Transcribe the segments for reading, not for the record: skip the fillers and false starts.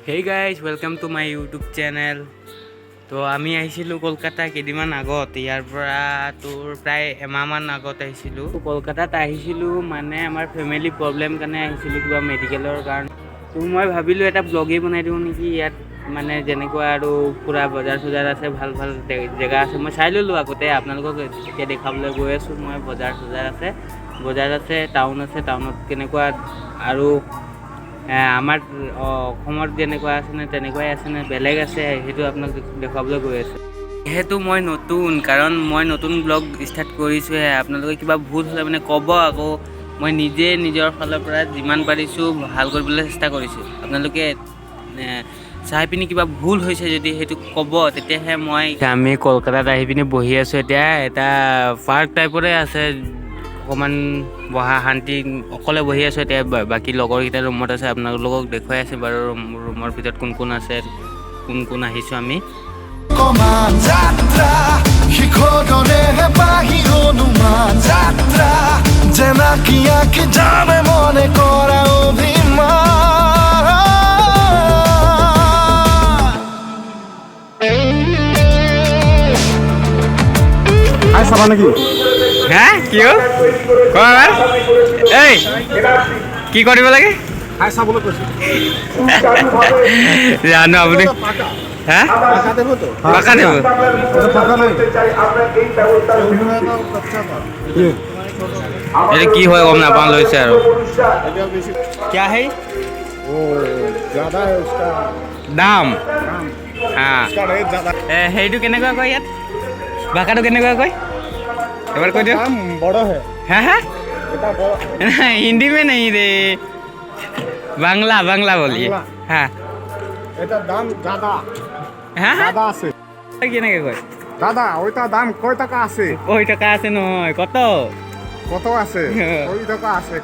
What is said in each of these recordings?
Hey guys, welcome to my YouTube channel. তো আমি আহিছিলোঁ কলকাতা কেইদিনমান আগত, ইয়াৰ পৰা তোৰ প্ৰায় এমাহমান আগত আহিছিলোঁ। কলকাতাত আহিছিলোঁ মানে আমাৰ ফেমিলি প্ৰব্লেম কাৰণে আহিছিলোঁ, কিবা মেডিকেলৰ কাৰণে। তো মই ভাবিলোঁ এটা ব্লগেই বনাই দিওঁ নেকি, ইয়াত মানে যেনেকুৱা আৰু পুৰা বজাৰ চজাৰ আছে, ভাল ভাল জেগা আছে। মই চাই ল'লোঁ আগতে, আপোনালোকক এতিয়া দেখাবলৈ গৈ আছোঁ। মই বজাৰ আছে, টাউন আছে, টাউনত কেনেকুৱা আৰু আমাৰ অসমত যেনেকুৱা আছেনে তেনেকুৱাই আছেনে বেলেগ আছে, সেইটো আপোনাক দেখুৱাবলৈ গৈ আছোঁ। যিহেতু মই নতুন, কাৰণ মই নতুন ব্লগ ষ্টাৰ্ট কৰিছোঁহে। আপোনালোকে কিবা ভুল হ'লে মানে ক'ব আকৌ। মই নিজে নিজৰ ফালৰ পৰা যিমান পাৰিছোঁ ভাল কৰিবলৈ চেষ্টা কৰিছোঁ। আপোনালোকে চাই পিনি কিবা ভুল হৈছে যদি সেইটো ক'ব, তেতিয়াহে আমি কলকাতাত আহি পিনি বহি আছোঁ। এতিয়া এটা পাৰ্ক টাইপৰে আছে, অকণমান বহা শান্তি, অকলে বহি আছোঁ। এতিয়া বাকী লগৰকেইটা ৰুমত আছে, আপোনালোকক দেখুৱাই আছে বাৰু ৰুমৰ ভিতৰত কোন কোন আছে, কোন আহিছোঁ আমি। চাবা নেকি? হা কিয় এই কি কৰিব লাগে চাবলৈ কৈছোঁ জানো আপুনি। হা পাকা দেব এইটো কি হয় গম নাপাওঁ, লৈছে আৰু কিয়া হে দাম। সেইটো কেনেকুৱা কয় ইয়াত, ভাষাটো কেনেকুৱা কয় এবাৰ কৈ দিয়ক। বড় হে হা হা হিন্দী में नहीं रे, বাংলা বলিয়ে। হা এটা দাম দাদা হা দাদা আছে। কেনেকৈ কয় দাদা ওইটা দাম কয় টাকা আছে? ওই টকা আছে নহয়, কত কত আছে? কয় টাকা আছে?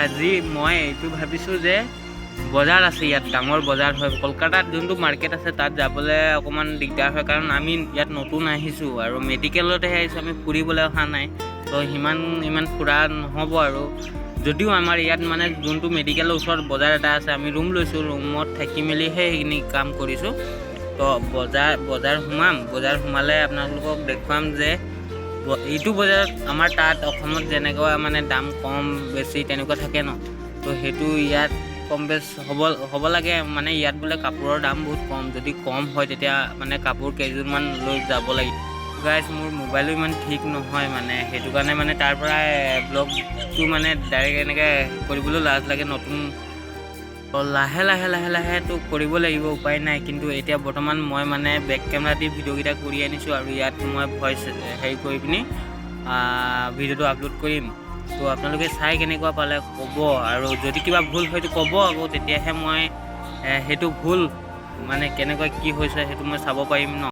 আজি মই এইটো ভাবিছোঁ যে বজাৰ আছে ইয়াত, ডাঙৰ বজাৰ হয়। কলকাতাত যোনটো মাৰ্কেট আছে তাত যাবলৈ অকণমান দিগদাৰ হয়, কাৰণ আমি ইয়াত নতুন আহিছোঁ আৰু মেডিকেলতহে আহিছোঁ, আমি ফুৰিবলৈ অহা নাই। তো ইমান ফুৰা নহ'ব আৰু। যদিও আমাৰ ইয়াত মানে যোনটো মেডিকেলৰ ওচৰত বজাৰ এটা আছে, আমি ৰুম লৈছোঁ, ৰুমত থাকি মেলিহে সেইখিনি কাম কৰিছোঁ। তো বজাৰ সোমালে আপোনালোকক দেখুৱাম যে এইটো বজাৰত আমাৰ তাত অসমত যেনেকুৱা মানে দাম কম বেছি তেনেকুৱা থাকে ন, তো সেইটো ইয়াত কম বেছ হ'ব লাগে। মানে ইয়াত বোলে কাপোৰৰ দাম বহুত কম, যদি কম হয় তেতিয়া মানে কাপোৰ কেইযোৰমান লৈ যাব লাগিব। গাইজ মোৰ মোবাইলো ইমান ঠিক নহয়, মানে সেইটো কাৰণে মানে তাৰ পৰা ব্লগটো মানে ডাইৰেক্ট এনেকৈ কৰিবলৈ লাজ লাগে। নতুন লাহেতো কৰিব লাগিব, উপায় নাই। কিন্তু এতিয়া বৰ্তমান মই মানে বেক কেমেৰা দি ভিডিঅ'কেইটা কৰি আনিছোঁ, আৰু ইয়াত মই ভইচ হেৰি কৰি পিনি ভিডিঅ'টো আপলোড কৰিম। তো আপোনালোকে চাই কেনেকুৱা পালে ক'ব, আৰু যদি কিবা ভুল হয়তো ক'ব আকৌ, তেতিয়াহে মই সেইটো ভুল মানে কেনেকুৱা কি হৈছে সেইটো মই চাব পাৰিম ন।